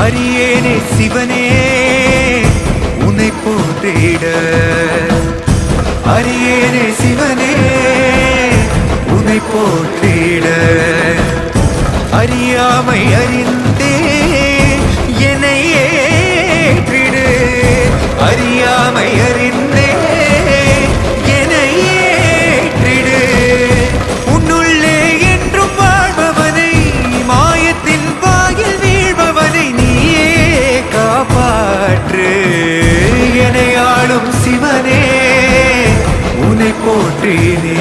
அரியேனே சிவனே உன்னை போற்றிட, அரியேனே சிவனே உன்னை போற்றிட, அறியாமை அறிந்தே என்னை ஏற்றிடு, அறியாமை அறிந்தே என்னை ஏற்றிடு. உன்னுள்ளே என்றும் வாழ்பவனை, மாயத்தின் வாயில் வீழ்பவனை நீயே காப்பாற்று. என்னை ஆளும் சிவனே உன்னை போற்றினே.